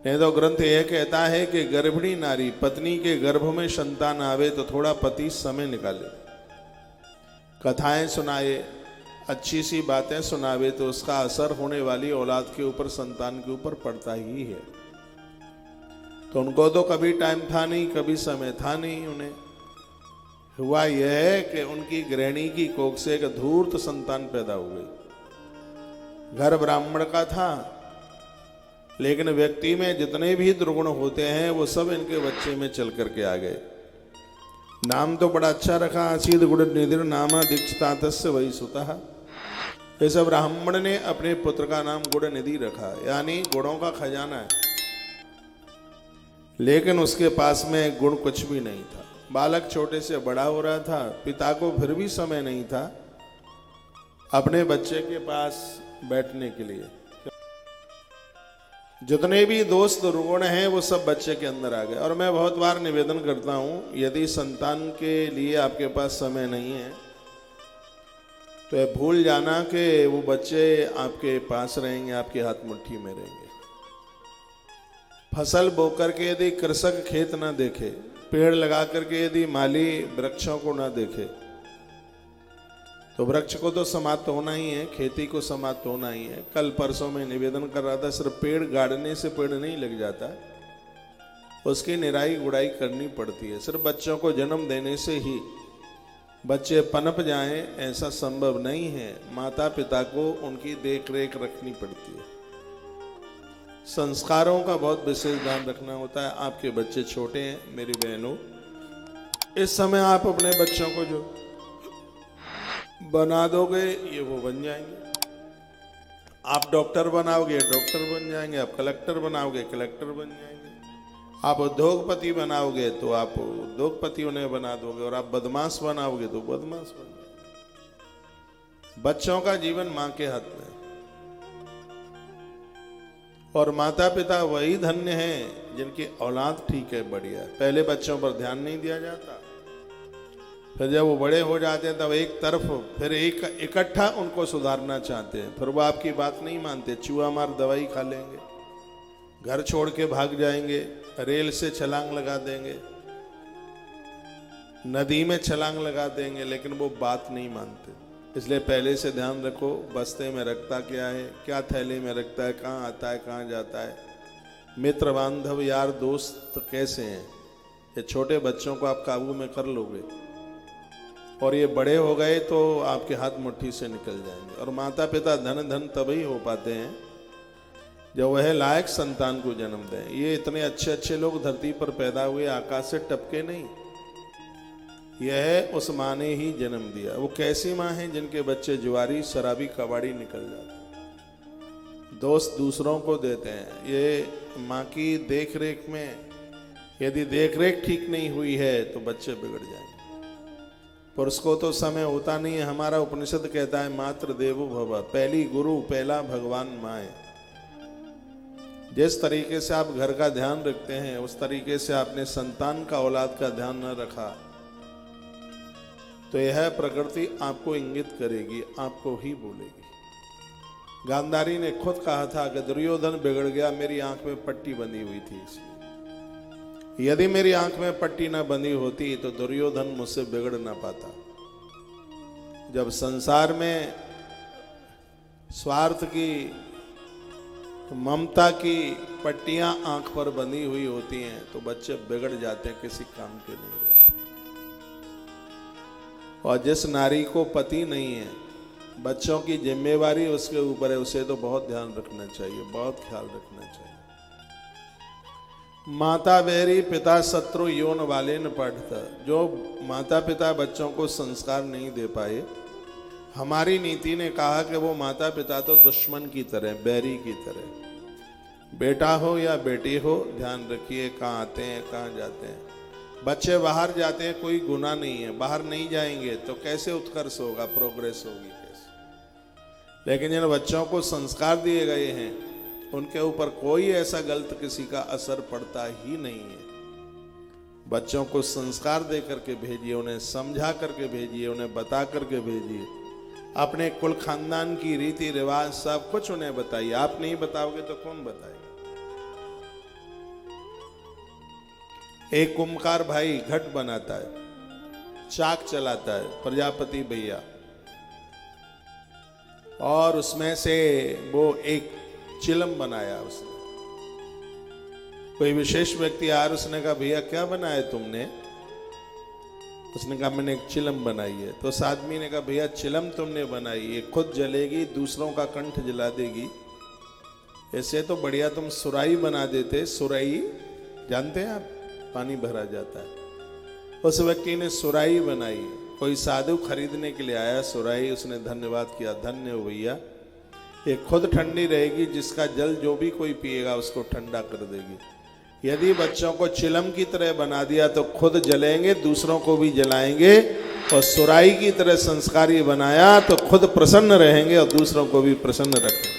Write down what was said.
नहीं तो ग्रंथ यह कहता है कि गर्भिणी नारी पत्नी के गर्भ में संतान आवे तो थोड़ा पति समय निकाले, कथाएं सुनाए, अच्छी सी बातें सुनावे तो उसका असर होने वाली औलाद के ऊपर, संतान के ऊपर पड़ता ही है। तो उनको तो कभी टाइम था नहीं, कभी समय था नहीं। उन्हें हुआ यह है कि उनकी गृहिणी की कोख से एक धूर्त संतान पैदा हो गई। घर ब्राह्मण का था, लेकिन व्यक्ति में जितने भी दुर्गुण होते हैं वो सब इनके बच्चे में चल करके आ गए। नाम तो बड़ा अच्छा रखा, आसीद गुण निधिर नामा दीक्षितातस्य वही सुतः। इस ब्राह्मण ने अपने पुत्र का नाम गुण निधि रखा, यानी गुणों का खजाना है, लेकिन उसके पास में गुण कुछ भी नहीं था। बालक छोटे से बड़ा हो रहा था, पिता को फिर भी समय नहीं था अपने बच्चे के पास बैठने के लिए। जितने भी दोस्त दुर्गुण हैं वो सब बच्चे के अंदर आ गए। और मैं बहुत बार निवेदन करता हूं, यदि संतान के लिए आपके पास समय नहीं है तो भूल जाना कि वो बच्चे आपके पास रहेंगे, आपके हाथ मुट्ठी में रहेंगे। फसल बो करके यदि कृषक खेत ना देखे, पेड़ लगा करके यदि माली वृक्षों को ना देखे, तो वृक्ष को तो समाप्त होना ही है, खेती को समाप्त होना ही है। कल परसों में निवेदन कर रहा था, सिर्फ पेड़ गाड़ने से पेड़ नहीं लग जाता, उसकी निराई गुड़ाई करनी पड़ती है। सिर्फ बच्चों को जन्म देने से ही बच्चे पनप जाएं ऐसा संभव नहीं है। माता पिता को उनकी देख रेख रखनी पड़ती है। संस्कारों का बहुत विशेष ध्यान रखना होता है। आपके बच्चे छोटे हैं मेरी बहनों, इस समय आप अपने बच्चों को जो बना दोगे ये वो बन जाएंगे। आप डॉक्टर बनाओगे डॉक्टर बन जाएंगे, आप कलेक्टर बनाओगे कलेक्टर बन जाएंगे, आप उद्योगपति बनाओगे तो आप उद्योगपति उन्हें बना दोगे, और आप बदमाश बनाओगे तो बदमाश बन जाएंगे। बच्चों का जीवन मां के हाथ में है, और माता पिता वही धन्य हैं जिनकी औलाद ठीक है, बढ़िया है। पहले बच्चों पर ध्यान नहीं दिया जाता, फिर जब वो बड़े हो जाते हैं तब एक तरफ फिर एक इकट्ठा उनको सुधारना चाहते हैं, फिर वो आपकी बात नहीं मानते, चूहा मार दवाई खा लेंगे, घर छोड़ के भाग जाएंगे, रेल से छलांग लगा देंगे, नदी में छलांग लगा देंगे, लेकिन वो बात नहीं मानते। इसलिए पहले से ध्यान रखो, बस्ते में रखता क्या है, क्या थैले में रखता है, कहाँ आता है कहाँ जाता है, मित्र बांधव यार दोस्त कैसे हैं, ये छोटे बच्चों को आप काबू में कर लोगे और ये बड़े हो गए तो आपके हाथ मुट्ठी से निकल जाएंगे। और माता पिता धन तभी हो पाते हैं जब वह लायक संतान को जन्म दें। ये इतने अच्छे अच्छे लोग धरती पर पैदा हुए, आकाश से टपके नहीं, यह उस माँ ने ही जन्म दिया। वो कैसी माँ है जिनके बच्चे जुआरी शराबी कबाड़ी निकल जाते हैं, दोस्त दूसरों को देते हैं। ये माँ की देख रेख में यदि देख रेख ठीक नहीं हुई है तो बच्चे बिगड़ जाएंगे। पर उसको तो समय होता नहीं है। हमारा उपनिषद कहता है मात्र देवो भव, पहली गुरु पहला भगवान माँ है। जिस तरीके से आप घर का ध्यान रखते हैं उस तरीके से आपने संतान का औलाद का ध्यान न रखा तो यह प्रकृति आपको इंगित करेगी, आपको ही बोलेगी। गांधारी ने खुद कहा था कि दुर्योधन बिगड़ गया, मेरी आंख में पट्टी बंधी हुई थी, इसलिए यदि मेरी आंख में पट्टी न बंधी होती तो दुर्योधन मुझसे बिगड़ न पाता। जब संसार में स्वार्थ की, ममता की पट्टियां आंख पर बंधी हुई होती हैं तो बच्चे बिगड़ जाते हैं, किसी काम के नहीं रहते। और जिस नारी को पति नहीं है, बच्चों की जिम्मेवारी उसके ऊपर है, उसे तो बहुत ध्यान रखना चाहिए, बहुत ख्याल रखना चाहिए। माता बैरी पिता शत्रु यौन वाले न पढ़ता। जो माता पिता बच्चों को संस्कार नहीं दे पाए, हमारी नीति ने कहा कि वो माता पिता तो दुश्मन की तरह, बैरी की तरह। बेटा हो या बेटी हो, ध्यान रखिए कहाँ आते हैं कहाँ जाते हैं। बच्चे बाहर जाते हैं, कोई गुनाह नहीं है, बाहर नहीं जाएंगे तो कैसे उत्कर्ष होगा, प्रोग्रेस होगी कैसे। लेकिन जिन बच्चों को संस्कार दिए गए हैं उनके ऊपर कोई ऐसा गलत किसी का असर पड़ता ही नहीं है। बच्चों को संस्कार दे करके भेजिए, उन्हें समझा करके भेजिए, उन्हें बता करके भेजिए। अपने कुल खानदान की रीति रिवाज सब कुछ उन्हें बताइए। आप नहीं बताओगे तो कौन बताएगा। एक कुम्भकार भाई घट बनाता है, चाक चलाता है, प्रजापति भैया, और उसमें से वो एक चिलम बनाया उसने। कोई विशेष व्यक्ति आया, उसने कहा भैया क्या बनाया तुमने? उसने कहा मैंने एक चिलम बनाई है। तो उस आदमी ने कहा भैया चिलम तुमने बनाई, ये खुद जलेगी, दूसरों का कंठ जला देगी, ऐसे तो बढ़िया तुम सुराही बना देते। सुराही जानते हैं आप, पानी भरा जाता है। उस व्यक्ति ने सुराही बनाई। कोई साधु खरीदने के लिए आया सुराही, उसने धन्यवाद किया, धन्य हो भैया, ये खुद ठंडी रहेगी, जिसका जल जो भी कोई पिएगा उसको ठंडा कर देगी। यदि बच्चों को चिलम की तरह बना दिया तो खुद जलेंगे, दूसरों को भी जलाएंगे, और सुराही की तरह संस्कारी बनाया तो खुद प्रसन्न रहेंगे और दूसरों को भी प्रसन्न रखेंगे।